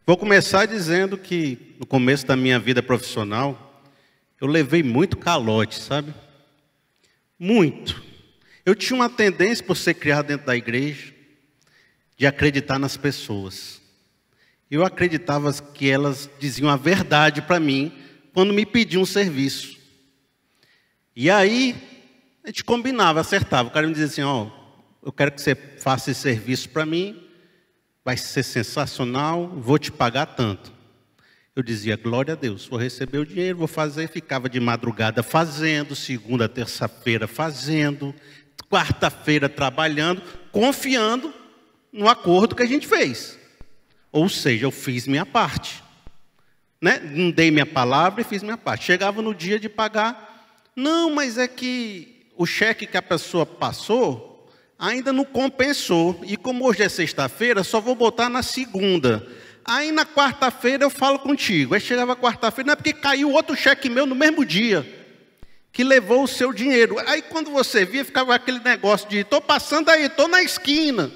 Vou começar dizendo que no começo da minha vida profissional, eu levei muito calote, sabe? Muito. Eu tinha uma tendência, por ser criado dentro da igreja, de acreditar nas pessoas. Eu acreditava que elas diziam a verdade para mim quando me pediam um serviço. E aí, a gente combinava, acertava. O cara me dizia assim, ó, eu quero que você faça esse serviço para mim, vai ser sensacional, vou te pagar tanto. Eu dizia, glória a Deus, vou receber o dinheiro, vou fazer. Ficava de madrugada fazendo, segunda, terça-feira fazendo, quarta-feira trabalhando, confiando no acordo que a gente fez. Ou seja, eu fiz minha parte. Né? Não dei minha palavra e fiz minha parte. Chegava no dia de pagar, não, mas é que o cheque que a pessoa passou ainda não compensou. E como hoje é sexta-feira, só vou botar na segunda. Aí na quarta-feira eu falo contigo. Aí chegava quarta-feira, não é porque caiu outro cheque meu no mesmo dia, que levou o seu dinheiro. Aí quando você via, ficava aquele negócio de, estou passando aí, estou na esquina.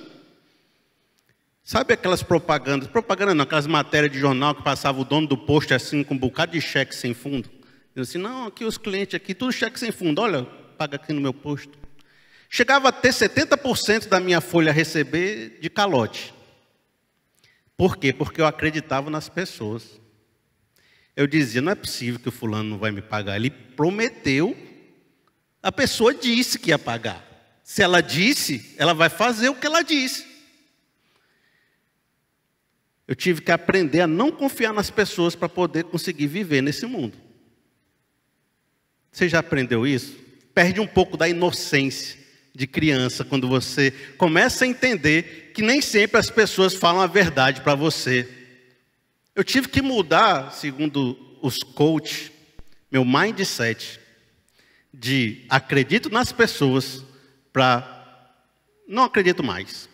Sabe aquelas propagandas? Propaganda não, aquelas matérias de jornal que passava o dono do posto assim, com um bocado de cheque sem fundo. Dizendo assim, não, aqui os clientes aqui, tudo cheque sem fundo. Olha, paga aqui no meu posto. Chegava a ter 70% da minha folha a receber de calote. Por quê? Porque eu acreditava nas pessoas. Eu dizia, não é possível que o fulano não vai me pagar. Ele prometeu, a pessoa disse que ia pagar. Se ela disse, ela vai fazer o que ela disse. Eu tive que aprender a não confiar nas pessoas para poder conseguir viver nesse mundo. Você já aprendeu isso? Perde um pouco da inocência de criança quando você começa a entender que nem sempre as pessoas falam a verdade para você. Eu tive que mudar, segundo os coaches, meu mindset de acredito nas pessoas para não acredito mais.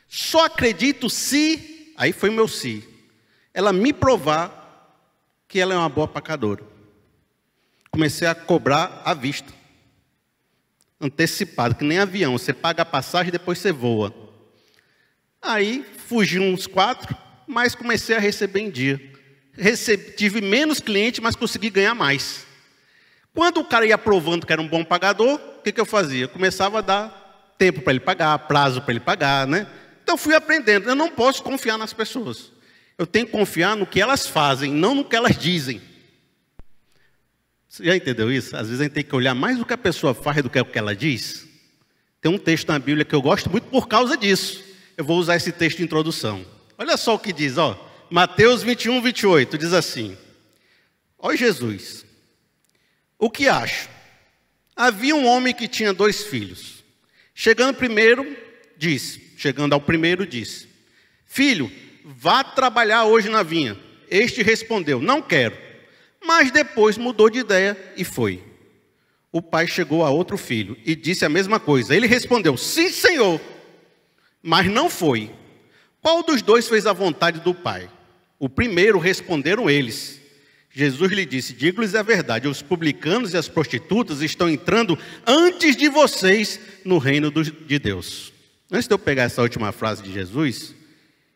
Só acredito se, aí foi o meu se, ela me provar que ela é uma boa pacadora. Comecei a cobrar à vista. Antecipado, que nem avião, você paga a passagem e depois você voa. Aí fugi uns 4, mas comecei a receber em dia. Tive menos clientes, mas consegui ganhar mais. Quando o cara ia provando que era um bom pagador, o que eu fazia? Eu começava a dar tempo para ele pagar, prazo para ele pagar, né? Então fui aprendendo, eu não posso confiar nas pessoas. Eu tenho que confiar no que elas fazem, não no que elas dizem. Você já entendeu isso? Às vezes a gente tem que olhar mais o que a pessoa faz do que o que ela diz. Tem um texto na Bíblia que eu gosto muito por causa disso. Eu vou usar esse texto de introdução. Olha só o que diz, ó. Mateus 21, 28, diz assim. Ó Jesus, o que acho? Havia um homem que tinha 2 filhos. Chegando ao primeiro, disse, filho, vá trabalhar hoje na vinha. Este respondeu, não quero. Mas depois mudou de ideia e foi. O pai chegou a outro filho e disse a mesma coisa. Ele respondeu, sim, senhor, mas não foi. Qual dos 2 fez a vontade do pai? O primeiro, responderam eles. Jesus lhe disse, digo-lhes a verdade, os publicanos e as prostitutas estão entrando antes de vocês no reino de Deus. Antes de eu pegar essa última frase de Jesus,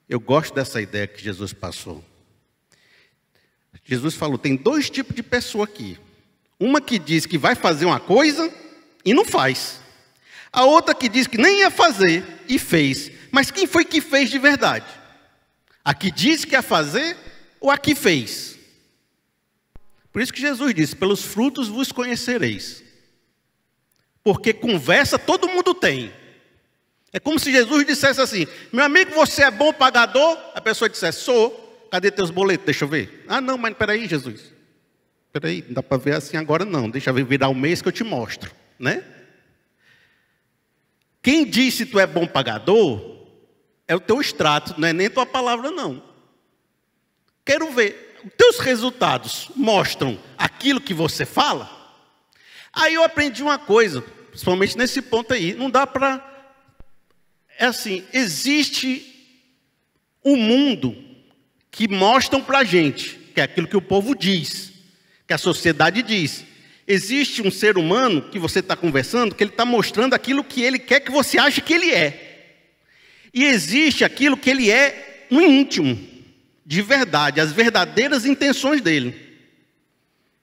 eu gosto dessa ideia que Jesus passou. Jesus falou, tem 2 tipos de pessoa aqui. Uma que diz que vai fazer uma coisa e não faz. A outra que diz que nem ia fazer e fez. Mas quem foi que fez de verdade? A que disse que ia fazer ou a que fez? Por isso que Jesus disse, pelos frutos vos conhecereis. Porque conversa todo mundo tem. É como se Jesus dissesse assim, meu amigo, você é bom pagador? A pessoa dissesse, sou. Cadê teus boletos? Deixa eu ver. Ah, não, mas peraí, Jesus. Peraí, não dá para ver assim agora não. Deixa eu virar o mês que eu te mostro, né? Quem diz se tu é bom pagador é o teu extrato, não é nem tua palavra não. Quero ver. Os teus resultados mostram aquilo que você fala? Aí eu aprendi uma coisa, principalmente nesse ponto aí. Não dá para... É assim, existe um mundo que mostram para a gente, que é aquilo que o povo diz, que a sociedade diz. Existe um ser humano que você está conversando, que ele está mostrando aquilo que ele quer que você ache que ele é. E existe aquilo que ele é no íntimo, de verdade, as verdadeiras intenções dele.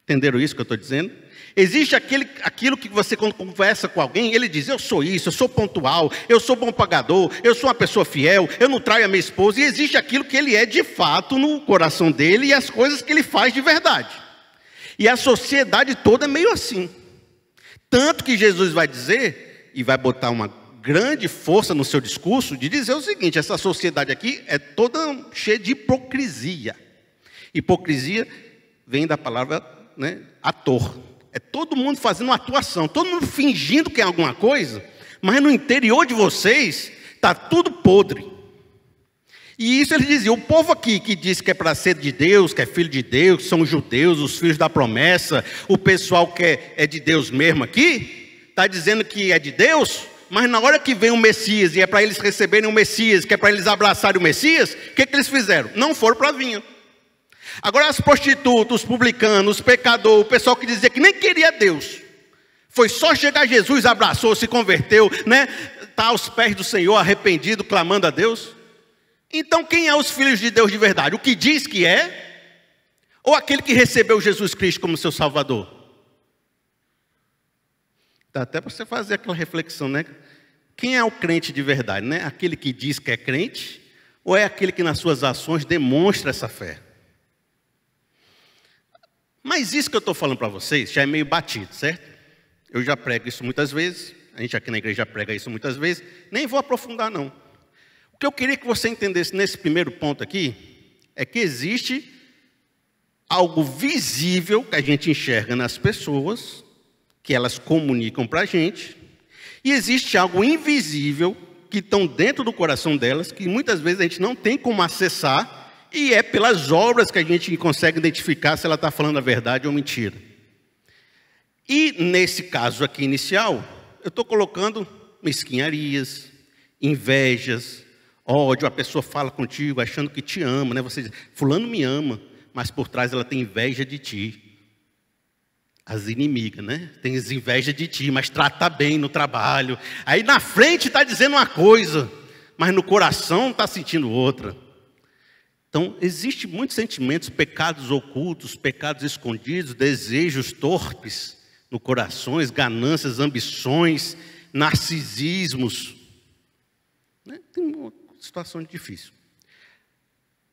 Entenderam isso que eu estou dizendo? Existe aquilo que você, quando conversa com alguém, ele diz: eu sou isso, eu sou pontual, eu sou bom pagador, eu sou uma pessoa fiel, eu não traio a minha esposa. E existe aquilo que ele é de fato no coração dele e as coisas que ele faz de verdade. E a sociedade toda é meio assim. Tanto que Jesus vai dizer, e vai botar uma grande força no seu discurso, de dizer o seguinte: essa sociedade aqui é toda cheia de hipocrisia. Hipocrisia vem da palavra, né, ator. É todo mundo fazendo uma atuação, todo mundo fingindo que é alguma coisa, mas no interior de vocês está tudo podre. E isso ele dizia: o povo aqui que diz que é para ser de Deus, que é filho de Deus, que são os judeus, os filhos da promessa, o pessoal que é de Deus mesmo aqui, está dizendo que é de Deus, mas na hora que vem o Messias, e é para eles receberem o Messias, que é para eles abraçarem o Messias, o que eles fizeram? Não foram para a vinha. Agora as prostitutas, os publicanos, os pecadores, o pessoal que dizia que nem queria Deus, foi só chegar Jesus, abraçou, se converteu, né? Está aos pés do Senhor, arrependido, clamando a Deus. Então quem é os filhos de Deus de verdade? O que diz que é? Ou aquele que recebeu Jesus Cristo como seu Salvador? Dá até para você fazer aquela reflexão, né? Quem é o crente de verdade, né? Aquele que diz que é crente, ou é aquele que nas suas ações demonstra essa fé? Mas isso que eu estou falando para vocês já é meio batido, certo? Eu já prego isso muitas vezes, a gente aqui na igreja já prega isso muitas vezes, nem vou aprofundar não. O que eu queria que você entendesse nesse primeiro ponto aqui, é que existe algo visível que a gente enxerga nas pessoas, que elas comunicam para a gente, e existe algo invisível que estão dentro do coração delas, que muitas vezes a gente não tem como acessar, e é pelas obras que a gente consegue identificar se ela está falando a verdade ou mentira. E nesse caso aqui inicial, eu estou colocando mesquinharias, invejas, ódio. A pessoa fala contigo achando que te ama, né? Você diz: fulano me ama, mas por trás ela tem inveja de ti. As inimigas, né? Tem inveja de ti, mas trata bem no trabalho. Aí na frente está dizendo uma coisa, mas no coração está sentindo outra. Então, existem muitos sentimentos, pecados ocultos, pecados escondidos, desejos torpes no coração, ganâncias, ambições, narcisismos. Né? Tem uma situação difícil.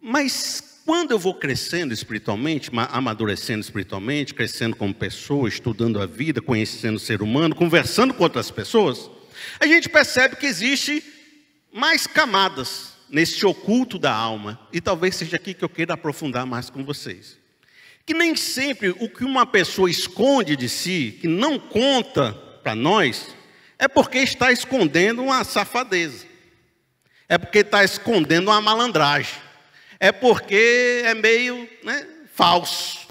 Mas quando eu vou crescendo espiritualmente, amadurecendo espiritualmente, crescendo como pessoa, estudando a vida, conhecendo o ser humano, conversando com outras pessoas, a gente percebe que existe mais camadas nesse oculto da alma, e talvez seja aqui que eu queira aprofundar mais com vocês. Que nem sempre o que uma pessoa esconde de si, que não conta para nós, é porque está escondendo uma safadeza, é porque está escondendo uma malandragem, é porque é meio, né, falso.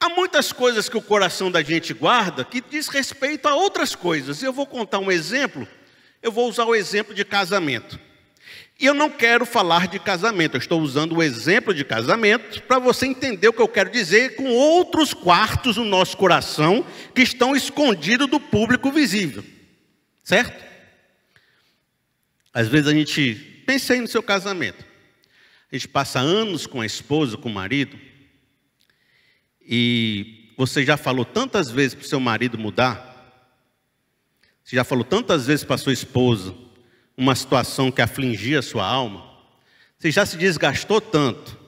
Há muitas coisas que o coração da gente guarda que diz respeito a outras coisas. Eu vou contar um exemplo, eu vou usar o exemplo de casamento. E eu não quero falar de casamento, eu estou usando o exemplo de casamento para você entender o que eu quero dizer com outros quartos no nosso coração que estão escondidos do público visível, certo? Às vezes a gente, pense aí no seu casamento, a gente passa anos com a esposa, com o marido, e você já falou tantas vezes para o seu marido mudar, você já falou tantas vezes para a sua esposa uma situação que afligia a sua alma, você já se desgastou tanto,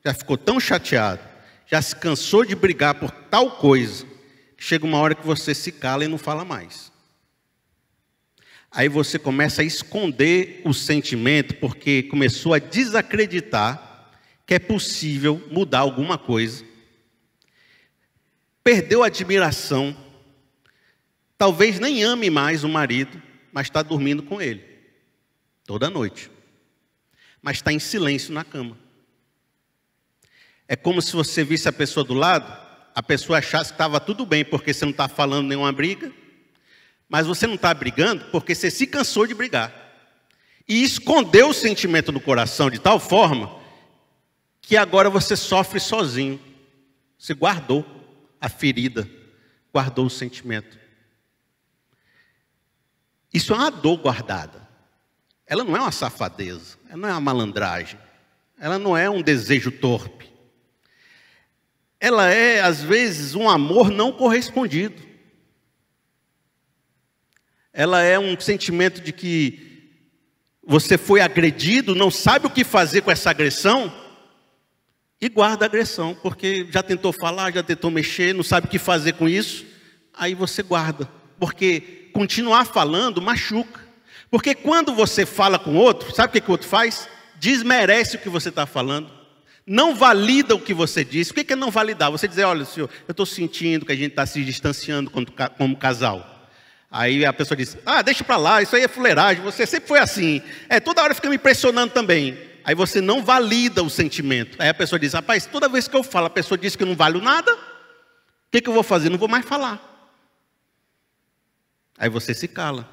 já ficou tão chateado, já se cansou de brigar por tal coisa, que chega uma hora que você se cala e não fala mais. Aí você começa a esconder o sentimento, porque começou a desacreditar que é possível mudar alguma coisa. Perdeu a admiração, talvez nem ame mais o marido, mas está dormindo com ele toda noite, mas está em silêncio na cama. É como se você visse a pessoa do lado, a pessoa achasse que estava tudo bem, porque você não está falando nenhuma briga, mas você não está brigando porque você se cansou de brigar. E escondeu o sentimento no coração de tal forma que agora você sofre sozinho. Você guardou a ferida, guardou o sentimento. Isso é uma dor guardada. Ela não é uma safadeza, ela não é uma malandragem, Ela não é um desejo torpe. Ela é, às vezes, um amor não correspondido. Ela é um sentimento de que você foi agredido, não sabe o que fazer com essa agressão e guarda a agressão, porque já tentou falar, já tentou mexer, não sabe o que fazer com isso, aí você guarda, porque continuar falando machuca. Porque quando você fala com o outro, sabe o que o outro faz? Desmerece o que você está falando, não valida o que você disse. O que é não validar? Você dizer, olha, senhor, eu estou sentindo que a gente está se distanciando como casal. Aí a pessoa diz, deixa para lá, isso aí é fuleiragem, você sempre foi assim. Toda hora fica me impressionando também. Aí você não valida o sentimento. Aí a pessoa diz, rapaz, toda vez que eu falo, a pessoa diz que eu não valho nada, o que eu vou fazer? Não vou mais falar. Aí você se cala.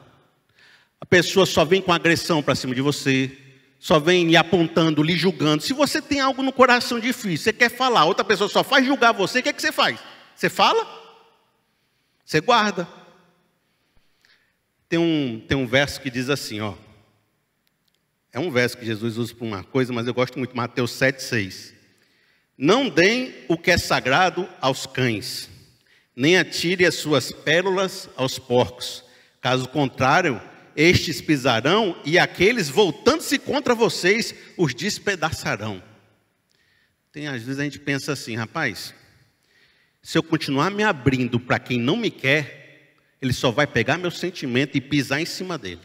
A pessoa só vem com agressão para cima de você, só vem lhe apontando, lhe julgando. Se você tem algo no coração difícil, você quer falar, outra pessoa só faz julgar você, o que você faz? Você fala? Você guarda. Tem um verso que diz assim, ó. É um verso que Jesus usa para uma coisa, mas eu gosto muito, Mateus 7,6. Não deem o que é sagrado aos cães, nem atire as suas pérolas aos porcos. Caso contrário, estes pisarão e aqueles, voltando-se contra vocês, os despedaçarão. Às vezes a gente pensa assim, rapaz, se eu continuar me abrindo para quem não me quer, ele só vai pegar meu sentimento e pisar em cima dele.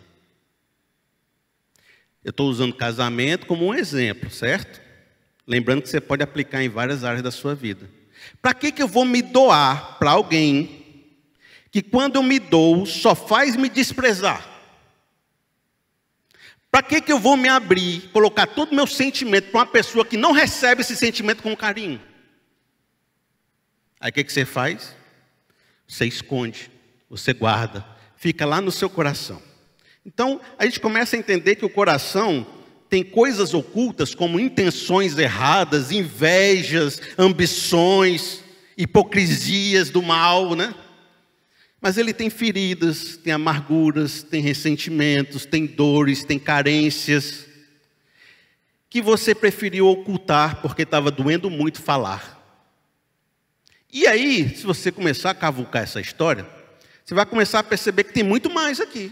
Eu estou usando casamento como um exemplo, certo? Lembrando que você pode aplicar em várias áreas da sua vida. Para que eu vou me doar para alguém que quando eu me dou só faz me desprezar? Para que eu vou me abrir, colocar todo o meu sentimento para uma pessoa que não recebe esse sentimento com carinho? Aí o que você faz? Você esconde. Você guarda, fica lá no seu coração. Então, a gente começa a entender que o coração tem coisas ocultas como intenções erradas, invejas, ambições, hipocrisias do mal, né? Mas ele tem feridas, tem amarguras, tem ressentimentos, tem dores, tem carências, que você preferiu ocultar porque estava doendo muito falar. E aí, se você começar a cavucar essa história, você vai começar a perceber que tem muito mais aqui.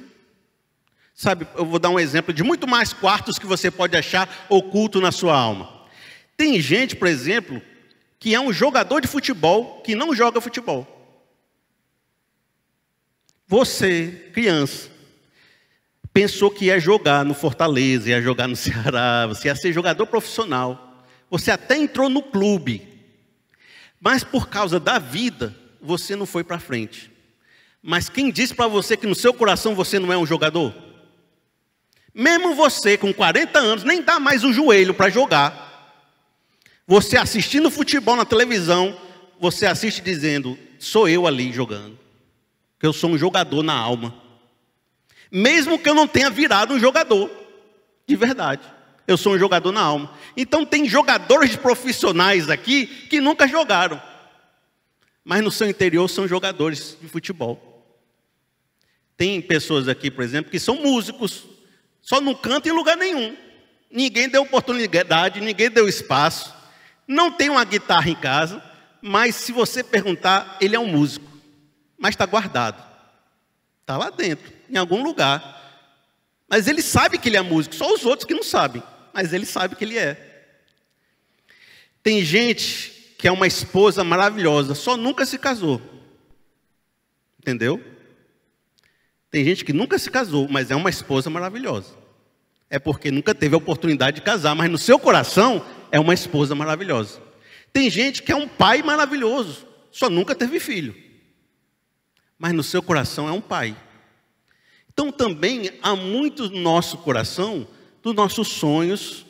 Sabe, eu vou dar um exemplo de muito mais quartos que você pode achar oculto na sua alma. Tem gente, por exemplo, que é um jogador de futebol que não joga futebol. Você, criança, pensou que ia jogar no Fortaleza, ia jogar no Ceará, você ia ser jogador profissional. Você até entrou no clube, mas por causa da vida, você não foi para frente. Mas quem disse para você que no seu coração você não é um jogador? Mesmo você com 40 anos, nem dá mais o joelho para jogar. Você assistindo futebol na televisão, você assiste dizendo, sou eu ali jogando. Que eu sou um jogador na alma. Mesmo que eu não tenha virado um jogador, de verdade. Eu sou um jogador na alma. Então tem jogadores profissionais aqui que nunca jogaram. Mas no seu interior são jogadores de futebol. Tem pessoas aqui, por exemplo, que são músicos, só não cantam em lugar nenhum. Ninguém deu oportunidade, ninguém deu espaço. Não tem uma guitarra em casa, mas se você perguntar, ele é um músico. Mas está guardado. Está lá dentro, em algum lugar. Mas ele sabe que ele é músico, só os outros que não sabem. Mas ele sabe que ele é. Tem gente que é uma esposa maravilhosa, só nunca se casou. Entendeu? Tem gente que nunca se casou, mas é uma esposa maravilhosa. É porque nunca teve a oportunidade de casar, mas no seu coração é uma esposa maravilhosa. Tem gente que é um pai maravilhoso, só nunca teve filho. Mas no seu coração é um pai. Então também há muito no nosso coração dos nossos sonhos,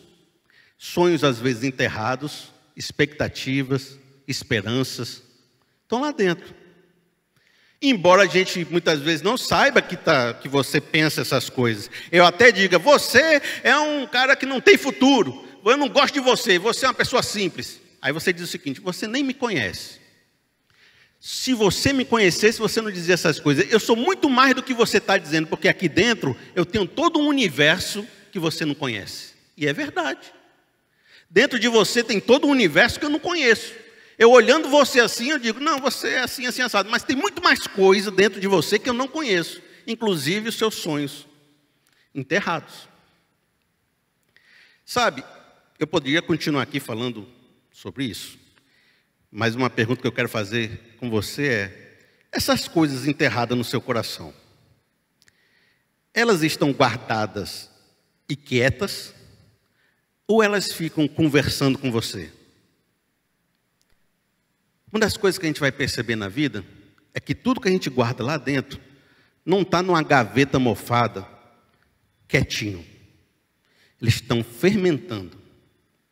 sonhos às vezes enterrados, expectativas, esperanças, estão lá dentro. Embora a gente muitas vezes não saiba que você pensa essas coisas. Eu até diga, você é um cara que não tem futuro, eu não gosto de você, você é uma pessoa simples. Aí você diz o seguinte, você nem me conhece. Se você me conhecesse, você não dizia essas coisas. Eu sou muito mais do que você está dizendo, porque aqui dentro eu tenho todo um universo que você não conhece. E é verdade. Dentro de você tem todo um universo que eu não conheço. Eu olhando você assim, eu digo, não, você é assim, assim, assado. Mas tem muito mais coisa dentro de você que eu não conheço. Inclusive os seus sonhos enterrados. Sabe, eu poderia continuar aqui falando sobre isso. Mas uma pergunta que eu quero fazer com você é, essas coisas enterradas no seu coração, elas estão guardadas e quietas? Ou elas ficam conversando com você? Uma das coisas que a gente vai perceber na vida é que tudo que a gente guarda lá dentro não está numa gaveta mofada, quietinho. Eles estão fermentando,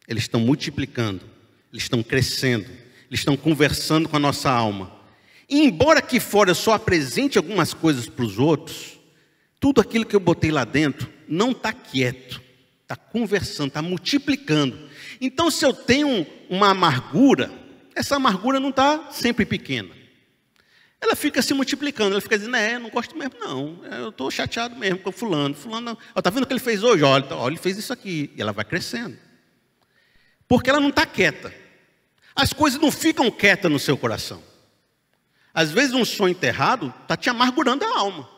eles estão multiplicando, eles estão crescendo, eles estão conversando com a nossa alma. E embora aqui fora eu só apresente algumas coisas para os outros, tudo aquilo que eu botei lá dentro não está quieto. Está conversando, está multiplicando. Então, se eu tenho uma amargura, essa amargura não está sempre pequena. Ela fica se multiplicando, ela fica dizendo, não gosto mesmo não, eu estou chateado mesmo com fulano. Fulano, está vendo o que ele fez hoje? Olha, ele fez isso aqui. E ela vai crescendo. Porque ela não está quieta. As coisas não ficam quietas no seu coração. Às vezes um sonho enterrado está te amargurando a alma.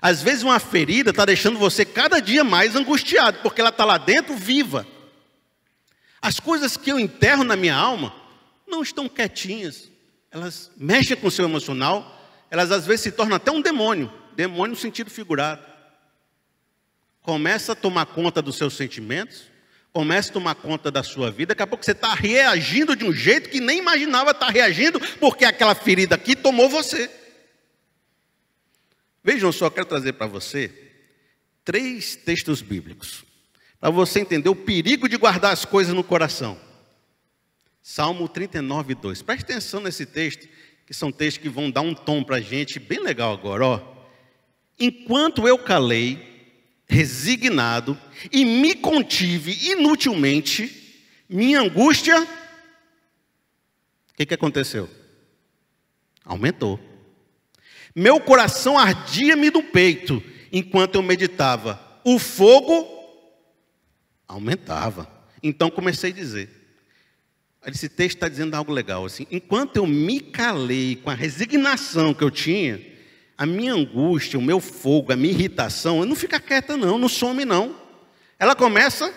Às vezes uma ferida está deixando você cada dia mais angustiado, porque ela está lá dentro viva. As coisas que eu enterro na minha alma não estão quietinhas. Elas mexem com o seu emocional, elas às vezes se tornam até um demônio. Demônio no sentido figurado. Começa a tomar conta dos seus sentimentos, começa a tomar conta da sua vida. Daqui a pouco você está reagindo de um jeito que nem imaginava estar reagindo, porque aquela ferida aqui tomou você. Vejam só, eu quero trazer para você 3 textos bíblicos, para você entender o perigo de guardar as coisas no coração. Salmo 39, 2. Preste atenção nesse texto, que são textos que vão dar um tom para a gente, bem legal agora. Ó. Enquanto eu calei, resignado, e me contive inutilmente, minha angústia, o que aconteceu? Aumentou. Meu coração ardia-me do peito, enquanto eu meditava. O fogo aumentava. Então comecei a dizer. Esse texto está dizendo algo legal. Assim, enquanto eu me calei com a resignação que eu tinha, a minha angústia, o meu fogo, a minha irritação, não fica quieta não some não. Ela começa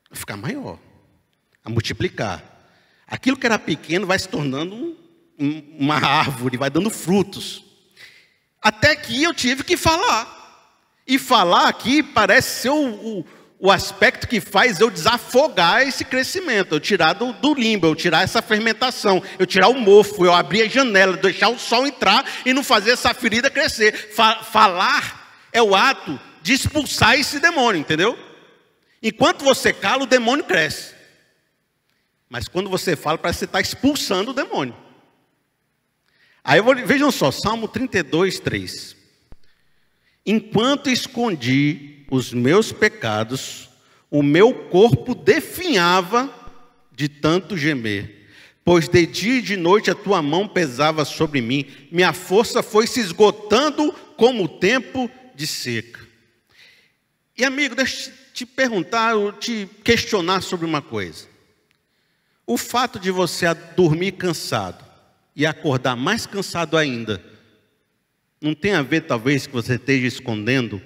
a ficar maior, a multiplicar. Aquilo que era pequeno vai se tornando uma árvore, vai dando frutos. Até que eu tive que falar. E falar aqui parece ser o aspecto que faz eu desafogar esse crescimento. Eu tirar do limbo, eu tirar essa fermentação, eu tirar o mofo, eu abrir a janela, deixar o sol entrar e não fazer essa ferida crescer. Falar é o ato de expulsar esse demônio, entendeu? Enquanto você cala, o demônio cresce. Mas quando você fala, parece que você está expulsando o demônio. Aí vejam só, Salmo 32, 3. Enquanto escondi os meus pecados, o meu corpo definhava de tanto gemer. Pois de dia e de noite a tua mão pesava sobre mim, minha força foi se esgotando como o tempo de seca. E amigo, deixa eu te perguntar, eu te questionar sobre uma coisa. O fato de você dormir cansado e acordar mais cansado ainda, não tem a ver talvez que você esteja escondendo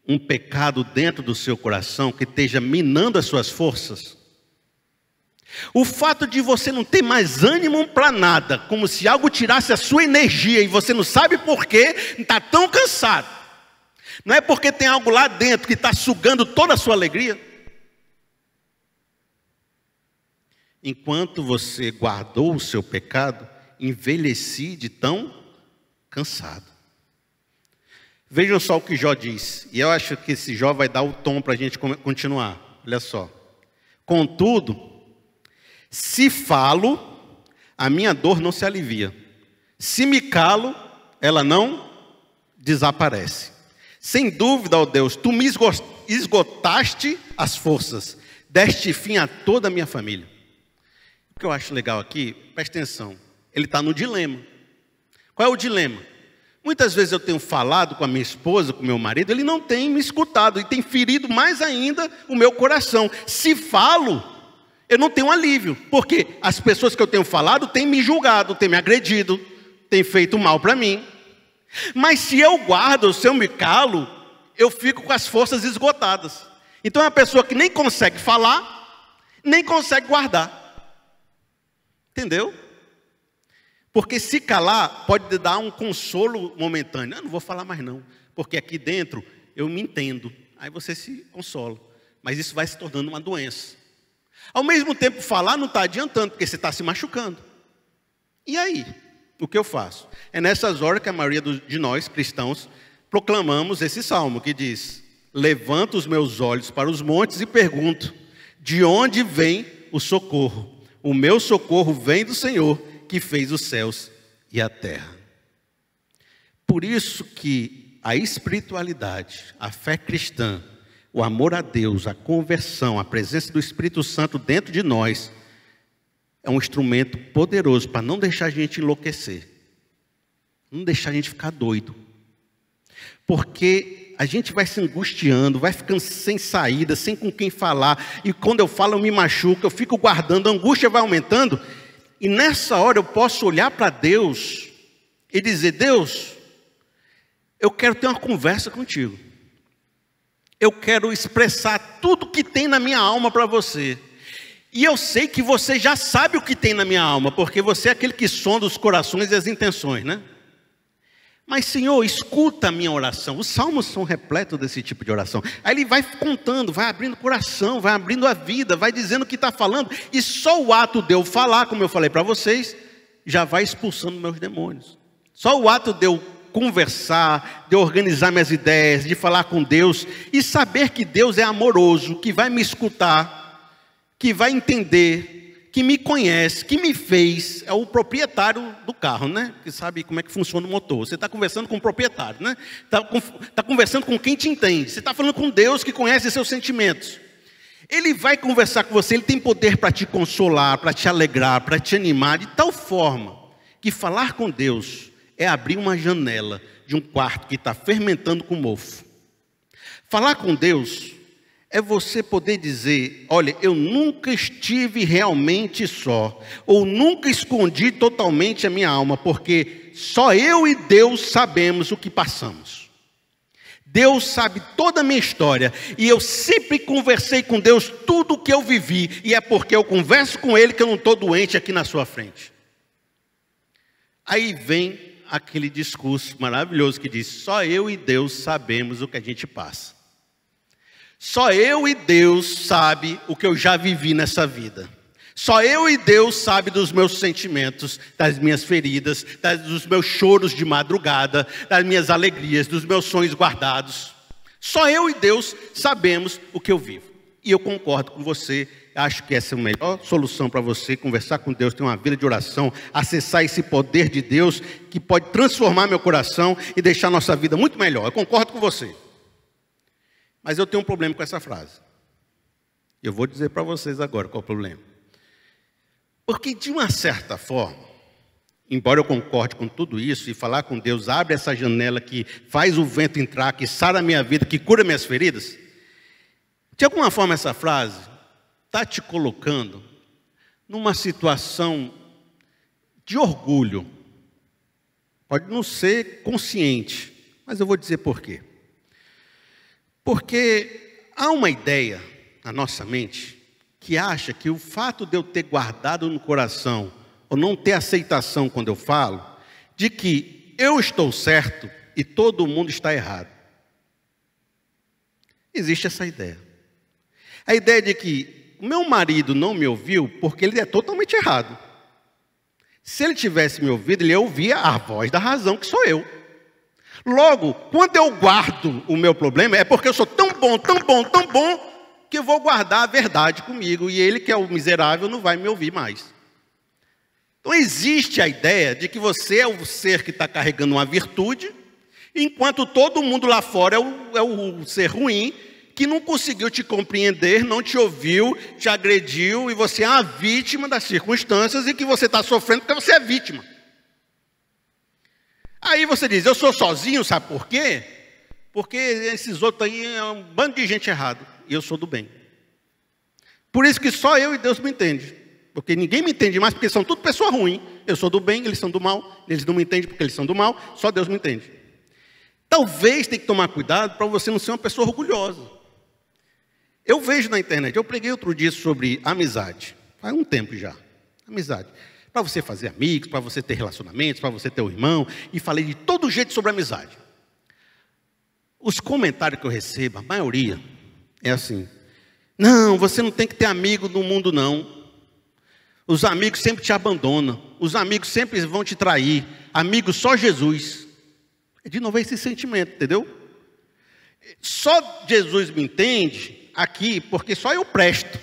um pecado dentro do seu coração que esteja minando as suas forças? O fato de você não ter mais ânimo para nada, como se algo tirasse a sua energia e você não sabe por quê, está tão cansado. Não é porque tem algo lá dentro que está sugando toda a sua alegria? Enquanto você guardou o seu pecado, envelheci de tão cansado. Vejam só o que Jó diz. E eu acho que esse Jó vai dar o tom para a gente continuar. Olha só. Contudo, se falo, a minha dor não se alivia. Se me calo, ela não desaparece. Sem dúvida, ó Deus, tu me esgotaste as forças. Deste fim a toda a minha família. O que eu acho legal aqui, presta atenção. Ele está no dilema. Qual é o dilema? Muitas vezes eu tenho falado com a minha esposa, com o meu marido, ele não tem me escutado e tem ferido mais ainda o meu coração. Se falo, eu não tenho alívio, porque as pessoas que eu tenho falado têm me julgado, têm me agredido, têm feito mal para mim. Mas se eu guardo, se eu me calo, eu fico com as forças esgotadas. Então é uma pessoa que nem consegue falar, nem consegue guardar. Entendeu? Porque se calar pode dar um consolo momentâneo. Eu não vou falar mais não, porque aqui dentro eu me entendo. Aí você se consola. Mas isso vai se tornando uma doença. Ao mesmo tempo, falar não está adiantando, porque você está se machucando. E aí? O que eu faço? É nessas horas que a maioria de nós, cristãos, proclamamos esse salmo que diz: levanto os meus olhos para os montes e pergunto, de onde vem o socorro? O meu socorro vem do Senhor, que fez os céus e a terra. Por isso que a espiritualidade, a fé cristã, o amor a Deus, a conversão, a presença do Espírito Santo dentro de nós, é um instrumento poderoso para não deixar a gente enlouquecer, não deixar a gente ficar doido. Porque a gente vai se angustiando, vai ficando sem saída, sem com quem falar. E quando eu falo, eu me machuco, eu fico guardando, a angústia vai aumentando. E nessa hora eu posso olhar para Deus e dizer: Deus, eu quero ter uma conversa contigo. Eu quero expressar tudo que tem na minha alma para você. E eu sei que você já sabe o que tem na minha alma, porque você é aquele que sonda os corações e as intenções, né? Mas, Senhor, escuta a minha oração. Os salmos são repletos desse tipo de oração. Aí ele vai contando, vai abrindo o coração, vai abrindo a vida, vai dizendo o que está falando. E só o ato de eu falar, como eu falei para vocês, já vai expulsando meus demônios. Só o ato de eu conversar, de eu organizar minhas ideias, de falar com Deus e saber que Deus é amoroso, que vai me escutar, que vai entender, que me conhece, que me fez, é o proprietário do carro, né? Que sabe como é que funciona o motor. Você está conversando com o proprietário, né? Está conversando com quem te entende. Você está falando com Deus que conhece seus sentimentos. Ele vai conversar com você, ele tem poder para te consolar, para te alegrar, para te animar, de tal forma que falar com Deus é abrir uma janela de um quarto que está fermentando com mofo. Falar com Deus é você poder dizer: olha, eu nunca estive realmente só, ou nunca escondi totalmente a minha alma, porque só eu e Deus sabemos o que passamos. Deus sabe toda a minha história, e eu sempre conversei com Deus tudo o que eu vivi, e é porque eu converso com Ele que eu não estou doente aqui na sua frente. Aí vem aquele discurso maravilhoso que diz: só eu e Deus sabemos o que a gente passa. Só eu e Deus sabe o que eu já vivi nessa vida. Só eu e Deus sabe dos meus sentimentos, das minhas feridas, dos meus choros de madrugada, das minhas alegrias, dos meus sonhos guardados. Só eu e Deus sabemos o que eu vivo. E eu concordo com você, acho que essa é a melhor solução para você, conversar com Deus, ter uma vida de oração, acessar esse poder de Deus que pode transformar meu coração e deixar nossa vida muito melhor. Eu concordo com você. Mas eu tenho um problema com essa frase. Eu vou dizer para vocês agora qual é o problema. Porque de uma certa forma, embora eu concorde com tudo isso e falar com Deus, abre essa janela que faz o vento entrar, que sara a minha vida, que cura minhas feridas, de alguma forma essa frase está te colocando numa situação de orgulho. Pode não ser consciente, mas eu vou dizer por quê. Porque há uma ideia na nossa mente que acha que o fato de eu ter guardado no coração, ou não ter aceitação quando eu falo, de que eu estou certo e todo mundo está errado. Existe essa ideia. A ideia de que o meu marido não me ouviu porque ele é totalmente errado. Se ele tivesse me ouvido, ele ouvia a voz da razão, que sou eu. Logo, quando eu guardo o meu problema, é porque eu sou tão bom, que eu vou guardar a verdade comigo, e ele, que é o miserável, não vai me ouvir mais. Então existe a ideia de que você é o ser que está carregando uma virtude, enquanto todo mundo lá fora é o ser ruim, que não conseguiu te compreender, não te ouviu, te agrediu, e você é a vítima das circunstâncias, e que você está sofrendo porque você é vítima. Aí você diz, eu sou sozinho, sabe por quê? Porque esses outros aí é um bando de gente errada, e eu sou do bem. Por isso que só eu e Deus me entendem. Porque ninguém me entende mais, porque são tudo pessoas ruins. Eu sou do bem, eles são do mal. Eles não me entendem porque eles são do mal, só Deus me entende. Talvez tenha que tomar cuidado para você não ser uma pessoa orgulhosa. Eu vejo na internet, eu preguei outro dia sobre amizade. Faz um tempo já. Amizade. Para você fazer amigos, para você ter relacionamentos, para você ter um irmão. E falei de todo jeito sobre amizade. Os comentários que eu recebo, a maioria, é assim. Não, você não tem que ter amigo no mundo, não. Os amigos sempre te abandonam. Os amigos sempre vão te trair. Amigos só Jesus. De novo é esse sentimento, entendeu? Só Jesus me entende aqui, porque só eu presto.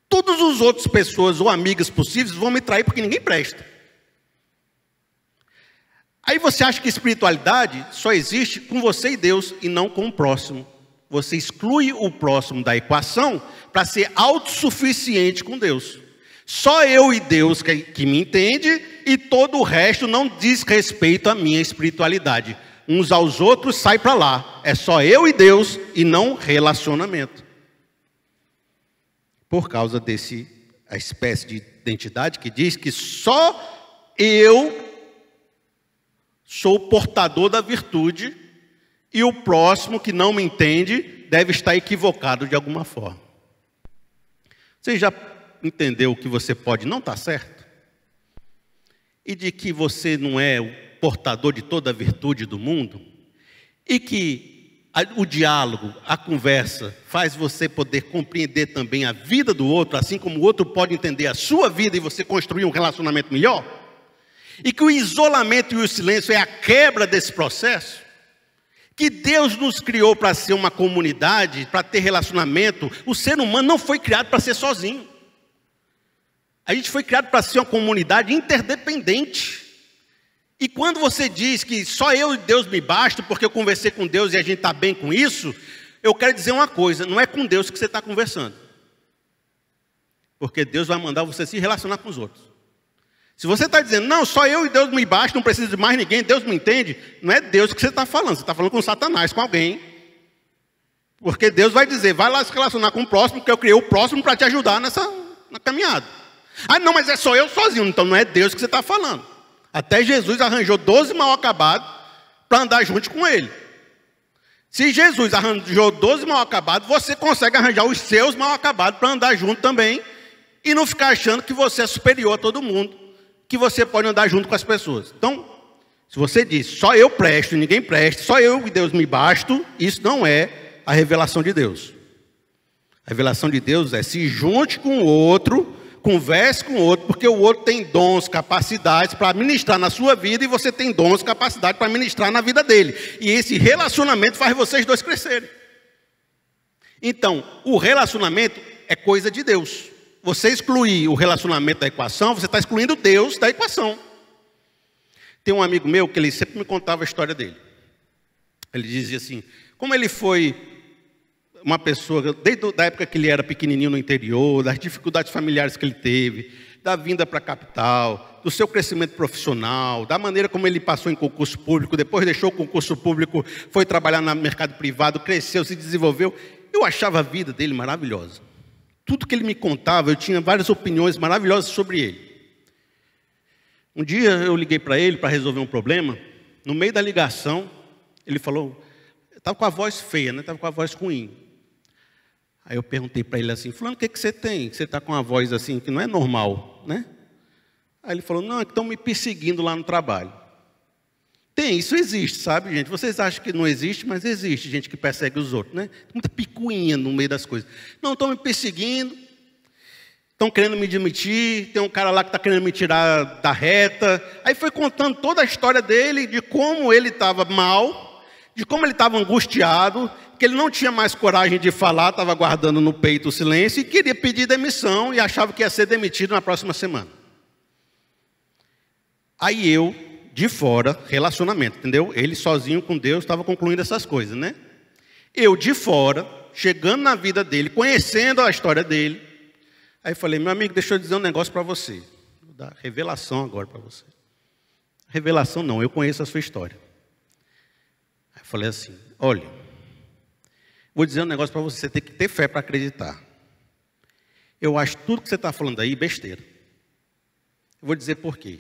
Todas as outras pessoas ou amigas possíveis vão me trair porque ninguém presta. Aí você acha que espiritualidade só existe com você e Deus e não com o próximo. Você exclui o próximo da equação para ser autossuficiente com Deus. Só eu e Deus que me entende e todo o resto não diz respeito à minha espiritualidade. Uns aos outros sai para lá. É só eu e Deus e não relacionamento. Por causa a espécie de identidade que diz que só eu sou o portador da virtude e o próximo que não me entende deve estar equivocado de alguma forma. Você já entendeu que você pode não estar certo? E de que você não é o portador de toda a virtude do mundo? E que o diálogo, a conversa, faz você poder compreender também a vida do outro, assim como o outro pode entender a sua vida e você construir um relacionamento melhor? E que o isolamento e o silêncio é a quebra desse processo? Que Deus nos criou para ser uma comunidade, para ter relacionamento. O ser humano não foi criado para ser sozinho. A gente foi criado para ser uma comunidade interdependente. E quando você diz que só eu e Deus me basta, porque eu conversei com Deus e a gente está bem com isso, eu quero dizer uma coisa, não é com Deus que você está conversando. Porque Deus vai mandar você se relacionar com os outros. Se você está dizendo, não, só eu e Deus me basta, não preciso de mais ninguém, Deus me entende, não é Deus que você está falando, você está falando com Satanás, com alguém. Porque Deus vai dizer, vai lá se relacionar com o próximo, porque eu criei o próximo para te ajudar na caminhada. Ah, não, mas é só eu sozinho, então não é Deus que você está falando. Até Jesus arranjou 12 mal acabados para andar junto com ele. Se Jesus arranjou 12 mal acabados, você consegue arranjar os seus mal acabados para andar junto também e não ficar achando que você é superior a todo mundo, que você pode andar junto com as pessoas. Então, se você diz, só eu presto e ninguém presta, só eu e Deus me basto, isso não é a revelação de Deus. A revelação de Deus é se junte com o outro, converse com o outro, porque o outro tem dons, capacidades para ministrar na sua vida e você tem dons, capacidades para ministrar na vida dele. E esse relacionamento faz vocês dois crescerem. Então, o relacionamento é coisa de Deus. Você excluir o relacionamento da equação, você está excluindo Deus da equação. Tem um amigo meu que ele sempre me contava a história dele. Ele dizia assim, como ele foi uma pessoa, desde a época que ele era pequenininho no interior, das dificuldades familiares que ele teve, da vinda para a capital, do seu crescimento profissional, da maneira como ele passou em concurso público, depois deixou o concurso público, foi trabalhar no mercado privado, cresceu, se desenvolveu. Eu achava a vida dele maravilhosa. Tudo que ele me contava, eu tinha várias opiniões maravilhosas sobre ele. Um dia eu liguei para ele para resolver um problema. No meio da ligação, ele falou, estava com a voz feia, né? Estava com a voz ruim. Aí eu perguntei para ele assim, fulano, o que você tem? Você está com uma voz assim que não é normal, né? Aí ele falou, não, é que estão me perseguindo lá no trabalho. Tem, isso existe, sabe, gente? Vocês acham que não existe, mas existe gente que persegue os outros, né? Tem muita picuinha no meio das coisas. Não, estão me perseguindo, estão querendo me demitir, tem um cara lá que está querendo me tirar da reta. Aí foi contando toda a história dele, de como ele estava mal, de como ele estava angustiado, que ele não tinha mais coragem de falar, estava guardando no peito o silêncio e queria pedir demissão e achava que ia ser demitido na próxima semana. Aí eu, de fora, relacionamento, entendeu? Ele sozinho com Deus estava concluindo essas coisas, né? Eu de fora, chegando na vida dele, conhecendo a história dele, aí falei, meu amigo, deixa eu dizer um negócio para você. Vou dar revelação agora para você. Revelação não, eu conheço a sua história. Aí eu falei assim, olha, vou dizer um negócio para você, você tem que ter fé para acreditar. Eu acho tudo que você está falando aí besteira. Eu vou dizer por quê.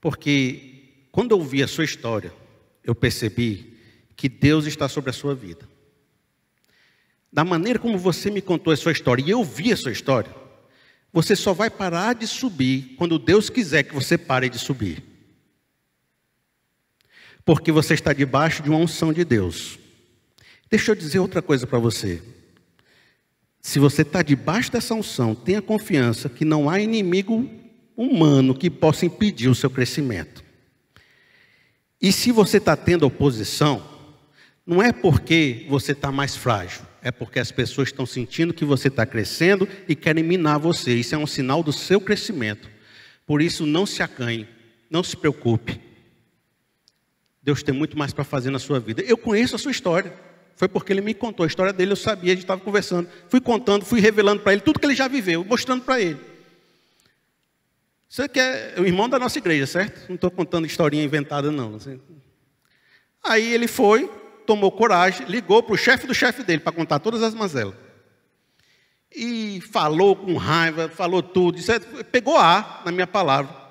Porque quando eu ouvi a sua história, eu percebi que Deus está sobre a sua vida. Da maneira como você me contou a sua história e eu vi a sua história, você só vai parar de subir quando Deus quiser que você pare de subir. Porque você está debaixo de uma unção de Deus. Deixa eu dizer outra coisa para você. Se você está debaixo dessa unção, tenha confiança que não há inimigo humano que possa impedir o seu crescimento. E se você está tendo oposição, não é porque você está mais frágil, é porque as pessoas estão sentindo que você está crescendo e querem minar você. Isso é um sinal do seu crescimento. Por isso, não se acanhe, não se preocupe. Deus tem muito mais para fazer na sua vida. Eu conheço a sua história. Foi porque ele me contou a história dele, eu sabia, a gente estava conversando. Fui contando, fui revelando para ele tudo que ele já viveu, mostrando para ele. Você que é o irmão da nossa igreja, certo? Não estou contando historinha inventada, não. Aí ele foi, tomou coragem, ligou para o chefe do chefe dele para contar todas as mazelas. E falou com raiva, falou tudo. Pegou ar na minha palavra.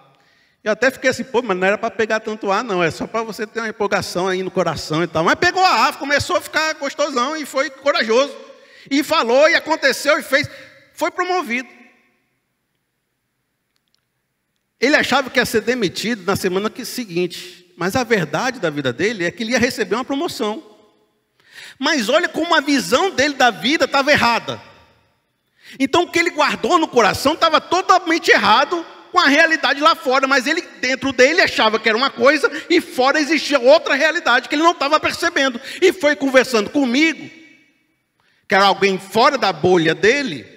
Eu até fiquei assim, pô, mas não era para pegar tanto ar, não. É só para você ter uma empolgação aí no coração e tal. Mas pegou ar, começou a ficar gostosão e foi corajoso. E falou, e aconteceu, e fez. Foi promovido. Ele achava que ia ser demitido na semana seguinte. Mas a verdade da vida dele é que ele ia receber uma promoção. Mas olha como a visão dele da vida estava errada. Então o que ele guardou no coração estava totalmente errado com a realidade lá fora. Mas ele, dentro dele, achava que era uma coisa e fora existia outra realidade que ele não estava percebendo. E foi conversando comigo, que era alguém fora da bolha dele,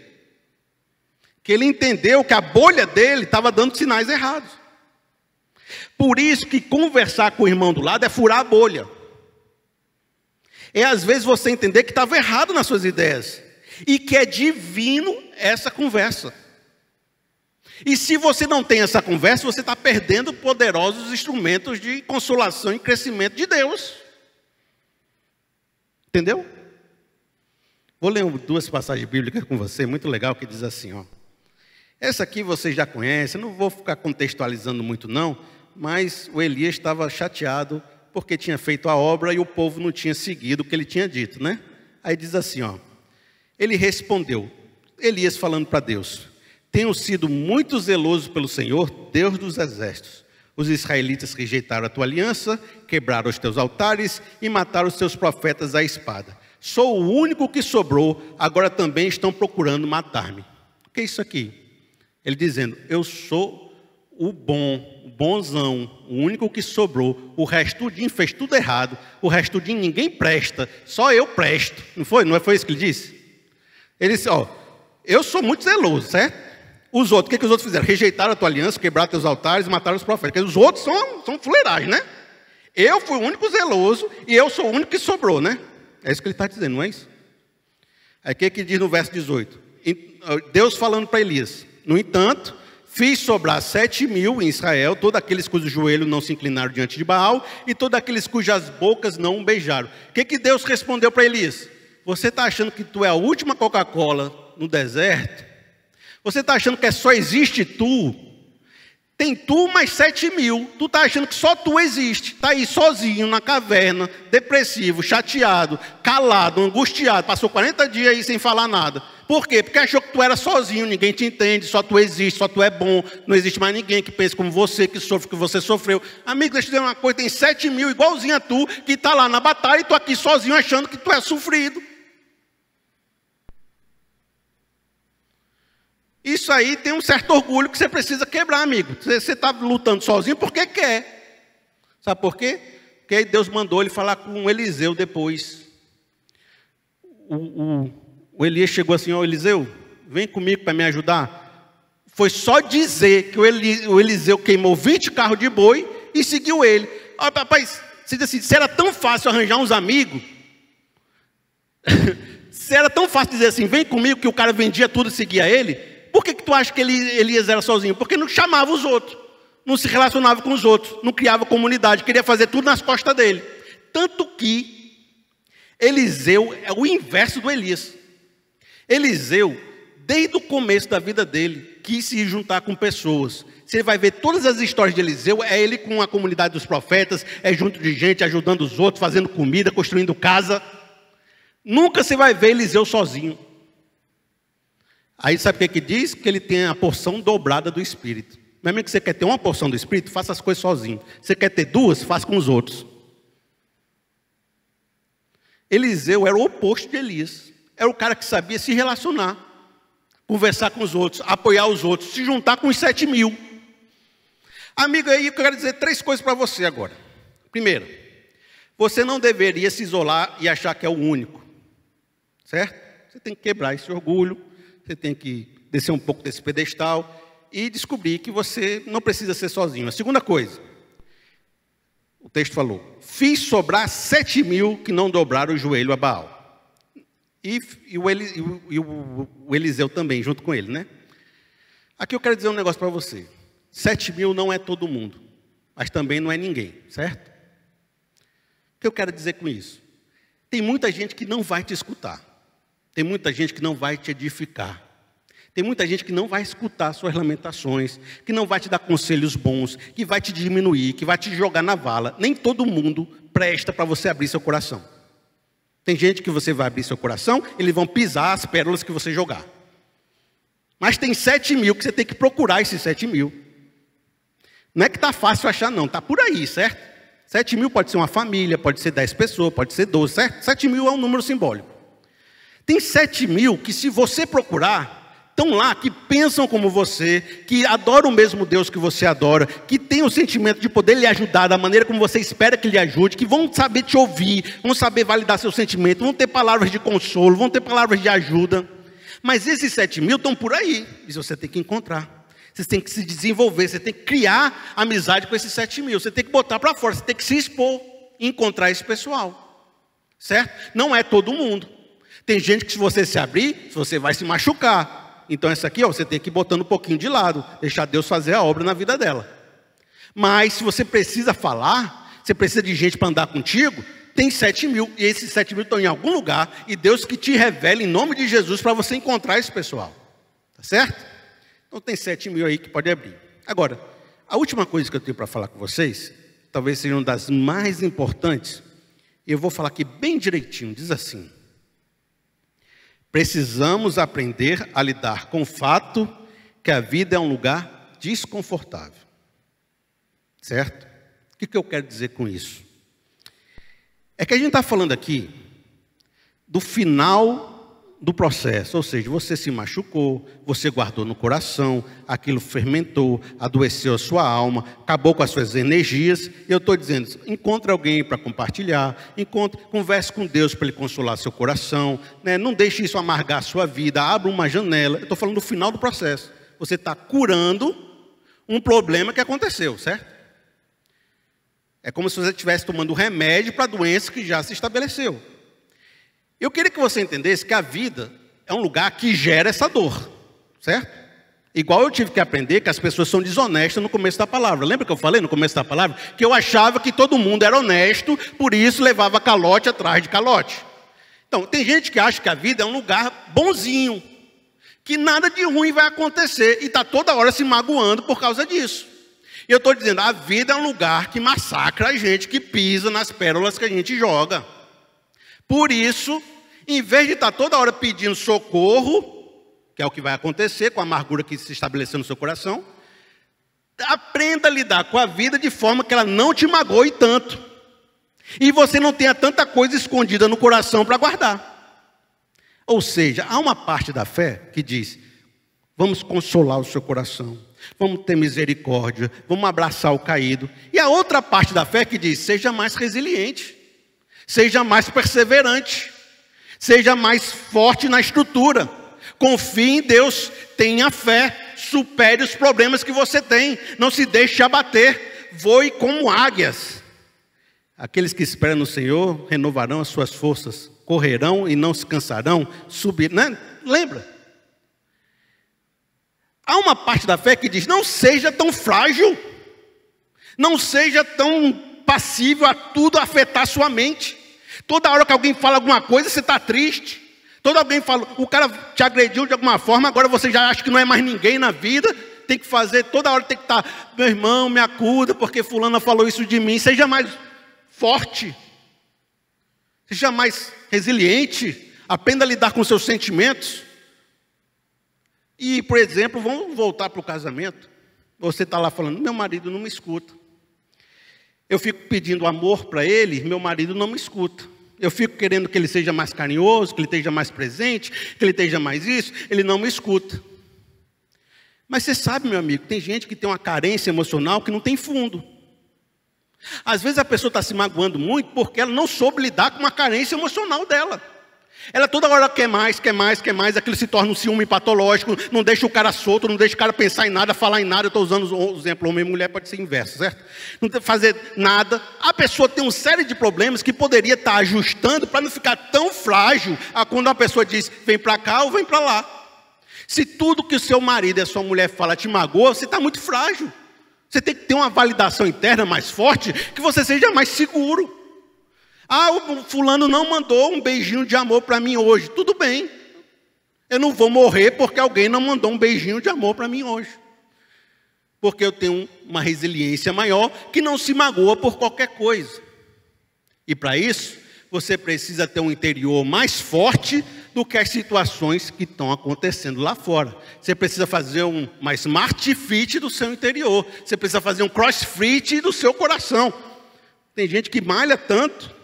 que ele entendeu que a bolha dele estava dando sinais errados. Por isso que conversar com o irmão do lado é furar a bolha. É às vezes você entender que estava errado nas suas ideias. E que é divino essa conversa. E se você não tem essa conversa, você está perdendo poderosos instrumentos de consolação e crescimento de Deus. Entendeu? Vou ler duas passagens bíblicas com você, muito legal, que diz assim, ó. Essa aqui vocês já conhecem, não vou ficar contextualizando muito não, mas o Elias estava chateado porque tinha feito a obra e o povo não tinha seguido o que ele tinha dito, né? Aí diz assim, ó. Ele respondeu, Elias falando para Deus, tenho sido muito zeloso pelo Senhor, Deus dos exércitos. Os israelitas rejeitaram a tua aliança, quebraram os teus altares e mataram os teus profetas à espada. Sou o único que sobrou, agora também estão procurando matar-me. O que é isso aqui? Ele dizendo, eu sou o bom, o bonzão, o único que sobrou. O resto tudinho fez tudo errado. O resto tudinho ninguém presta, só eu presto. Não foi? Não foi isso que ele disse? Ele disse, ó, eu sou muito zeloso, certo? Os outros, o que os outros fizeram? Rejeitaram a tua aliança, quebraram teus altares e mataram os profetas. Os outros são fuleiragem, né? Eu fui o único zeloso e eu sou o único que sobrou, né? É isso que ele está dizendo, não é isso? Aí o que diz no verso 18? Deus falando para Elias, no entanto, fiz sobrar 7.000 em Israel, todos aqueles cujos joelhos não se inclinaram diante de Baal e todos aqueles cujas bocas não o beijaram. O que Deus respondeu para Elias? Você está achando que tu é a última Coca-Cola no deserto? Você está achando que só existe tu? Tem tu mais 7.000. Tu está achando que só tu existe. Está aí sozinho na caverna, depressivo, chateado, calado, angustiado. Passou 40 dias aí sem falar nada. Por quê? Porque achou que tu era sozinho, ninguém te entende, só tu existe, só tu é bom. Não existe mais ninguém que pense como você, que sofre o que você sofreu. Amigo, deixa eu dizer uma coisa, tem 7.000 igualzinho a tu, que está lá na batalha e tu aqui sozinho achando que tu é sofrido. Isso aí tem um certo orgulho que você precisa quebrar, amigo. Você está lutando sozinho porque quer. Sabe por quê? Porque aí Deus mandou ele falar com Eliseu depois. O Elias chegou assim, ó, Eliseu, vem comigo para me ajudar. Foi só dizer que o Eliseu queimou 20 carros de boi e seguiu ele. Ó, rapaz, você diz assim, se era tão fácil arranjar uns amigos, se era tão fácil dizer assim, vem comigo, que o cara vendia tudo e seguia ele, por que tu acha que Elias era sozinho? Porque não chamava os outros. não se relacionava com os outros, não criava comunidade, queria fazer tudo nas costas dele. Tanto que Eliseu é o inverso do Elias. Eliseu, desde o começo da vida dele, quis se juntar com pessoas. Você vai ver todas as histórias de Eliseu, é ele com a comunidade dos profetas, é junto de gente, ajudando os outros, fazendo comida, construindo casa. Nunca você vai ver Eliseu sozinho. Aí sabe o que diz? Que ele tem a porção dobrada do Espírito. Mesmo que você quer ter uma porção do Espírito, faça as coisas sozinho. Você quer ter duas, faça com os outros. Eliseu era o oposto de Elias. Era o cara que sabia se relacionar, conversar com os outros, apoiar os outros, se juntar com os 7.000. Amigo, aí eu quero dizer 3 coisas para você agora. Primeiro, você não deveria se isolar e achar que é o único. Certo? Você tem que quebrar esse orgulho, você tem que descer um pouco desse pedestal e descobrir que você não precisa ser sozinho. A segunda coisa, o texto falou, fiz sobrar 7.000 que não dobraram o joelho a Baal. E o Eliseu também, junto com ele, né? Aqui eu quero dizer um negócio para você. 7.000 não é todo mundo, mas também não é ninguém, certo? O que eu quero dizer com isso? Tem muita gente que não vai te escutar. Tem muita gente que não vai te edificar. Tem muita gente que não vai escutar suas lamentações, que não vai te dar conselhos bons, que vai te diminuir, que vai te jogar na vala. Nem todo mundo presta para você abrir seu coração. Tem gente que você vai abrir seu coração, eles vão pisar as pérolas que você jogar. Mas tem 7.000 que você tem que procurar esses 7.000. Não é que está fácil achar, não. Está por aí, certo? 7.000 pode ser uma família, pode ser 10 pessoas, pode ser 12, certo? 7.000 é um número simbólico. Tem 7.000 que, se você procurar, estão lá, que pensam como você, que adoram o mesmo Deus que você adora, que tem o sentimento de poder lhe ajudar da maneira como você espera que lhe ajude, que vão saber te ouvir, vão saber validar seu sentimento, vão ter palavras de consolo, vão ter palavras de ajuda. Mas esses 7.000 estão por aí, e você tem que encontrar. Você tem que se desenvolver, você tem que criar amizade com esses 7.000, você tem que botar para fora, você tem que se expor, encontrar esse pessoal, certo? Não é todo mundo. Tem gente que, se você se abrir, você vai se machucar. Então essa aqui, ó, você tem que ir botando um pouquinho de lado, deixar Deus fazer a obra na vida dela. Mas se você precisa falar, você precisa de gente para andar contigo, tem 7.000, e esses 7.000 estão em algum lugar, e Deus que te revela em nome de Jesus para você encontrar esse pessoal. Tá certo? Então tem 7.000 aí que pode abrir. Agora, a última coisa que eu tenho para falar com vocês, talvez seja uma das mais importantes, e eu vou falar aqui bem direitinho, diz assim: precisamos aprender a lidar com o fato que a vida é um lugar desconfortável. Certo? O que eu quero dizer com isso? É que a gente está falando aqui do final do processo, ou seja, você se machucou, você guardou no coração, aquilo fermentou, adoeceu a sua alma, acabou com as suas energias. E eu estou dizendo, encontre alguém para compartilhar, converse com Deus para Ele consolar seu coração, né? Não deixe isso amargar a sua vida, abra uma janela. Eu estou falando do final do processo. Você está curando um problema que aconteceu, certo? É como se você estivesse tomando remédio para a doença que já se estabeleceu. Eu queria que você entendesse que a vida é um lugar que gera essa dor, certo? Igual eu tive que aprender que as pessoas são desonestas no começo da palavra. Lembra que eu falei no começo da palavra? Que eu achava que todo mundo era honesto, por isso levava calote atrás de calote. Então, tem gente que acha que a vida é um lugar bonzinho, que nada de ruim vai acontecer, e está toda hora se magoando por causa disso. E eu estou dizendo, a vida é um lugar que massacra a gente, que pisa nas pérolas que a gente joga. Por isso, em vez de estar toda hora pedindo socorro, que é o que vai acontecer com a amargura que se estabeleceu no seu coração, aprenda a lidar com a vida de forma que ela não te magoe tanto. E você não tenha tanta coisa escondida no coração para guardar. Ou seja, há uma parte da fé que diz, vamos consolar o seu coração, vamos ter misericórdia, vamos abraçar o caído. E a outra parte da fé que diz, seja mais resiliente. Seja mais perseverante, seja mais forte na estrutura, confie em Deus, tenha fé, supere os problemas que você tem, não se deixe abater, voe como águias. Aqueles que esperam no Senhor renovarão as suas forças, correrão e não se cansarão, subirão, né? Lembra? Há uma parte da fé que diz, não seja tão frágil, Não seja tão passível a tudo afetar a sua mente. Toda hora que alguém fala alguma coisa, você está triste. Toda alguém fala, o cara te agrediu de alguma forma, agora você já acha que não é mais ninguém na vida. Tem que fazer, toda hora tem que estar, meu irmão, me acuda, porque fulana falou isso de mim. Seja mais forte. Seja mais resiliente. Aprenda a lidar com seus sentimentos. E, por exemplo, vamos voltar para o casamento. Você está lá falando, meu marido não me escuta. Eu fico pedindo amor para ele, meu marido não me escuta. Eu fico querendo que ele seja mais carinhoso, que ele esteja mais presente, que ele esteja mais isso, ele não me escuta. Mas você sabe, meu amigo, tem gente que tem uma carência emocional que não tem fundo. Às vezes a pessoa está se magoando muito porque ela não soube lidar com uma carência emocional dela. Ela toda hora quer mais, aquilo se torna um ciúme patológico, não deixa o cara solto, não deixa o cara pensar em nada, falar em nada. Eu estou usando o exemplo, homem e mulher pode ser inverso, certo? Não tem que fazer nada. A pessoa tem uma série de problemas que poderia estar ajustando para não ficar tão frágil a quando a pessoa diz, vem para cá ou vem para lá. Se tudo que o seu marido e a sua mulher fala te magoa, você está muito frágil. Você tem que ter uma validação interna mais forte, que você seja mais seguro. Ah, o fulano não mandou um beijinho de amor para mim hoje. Tudo bem. Eu não vou morrer porque alguém não mandou um beijinho de amor para mim hoje. Porque eu tenho uma resiliência maior que não se magoa por qualquer coisa. E para isso, você precisa ter um interior mais forte do que as situações que estão acontecendo lá fora. Você precisa fazer uma smart fit do seu interior. Você precisa fazer um crossfit do seu coração. Tem gente que malha tanto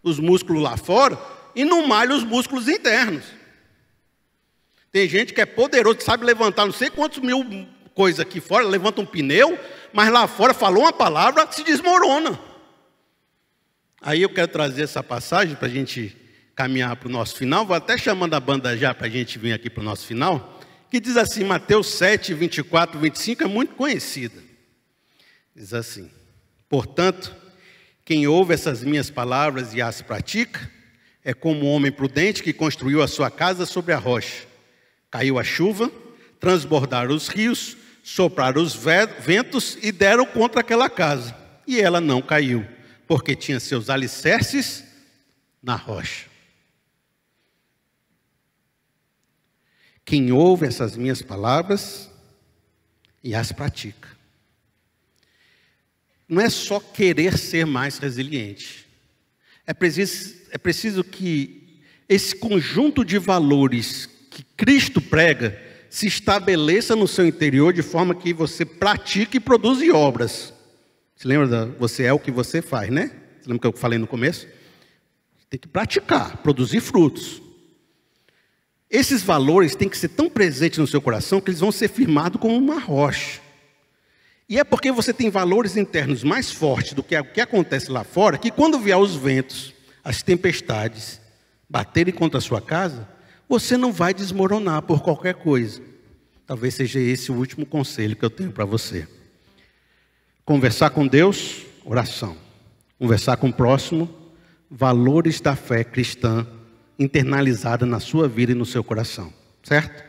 os músculos lá fora e não malha os músculos internos. Tem gente que é poderoso, sabe levantar não sei quantos mil coisas aqui fora, levanta um pneu, mas lá fora falou uma palavra, se desmorona. Aí eu quero trazer essa passagem para a gente caminhar para o nosso final. Vou até chamando a banda já para a gente vir aqui para o nosso final. Que diz assim, Mateus 7, 24, 25, é muito conhecida. Diz assim, portanto, quem ouve essas minhas palavras e as pratica, é como um homem prudente que construiu a sua casa sobre a rocha. Caiu a chuva, transbordaram os rios, sopraram os ventos e deram contra aquela casa. E ela não caiu, porque tinha seus alicerces na rocha. Quem ouve essas minhas palavras e as pratica. Não é só querer ser mais resiliente. É preciso que esse conjunto de valores que Cristo prega se estabeleça no seu interior de forma que você pratique e produza obras. Você lembra você é o que você faz, né? Você lembra que eu falei no começo? Tem que praticar, produzir frutos. Esses valores têm que ser tão presentes no seu coração que eles vão ser firmados como uma rocha. E é porque você tem valores internos mais fortes do que o que acontece lá fora, que quando vier os ventos, as tempestades baterem contra a sua casa, você não vai desmoronar por qualquer coisa. Talvez seja esse o último conselho que eu tenho para você. Conversar com Deus, oração. Conversar com o próximo, valores da fé cristã internalizada na sua vida e no seu coração. Certo?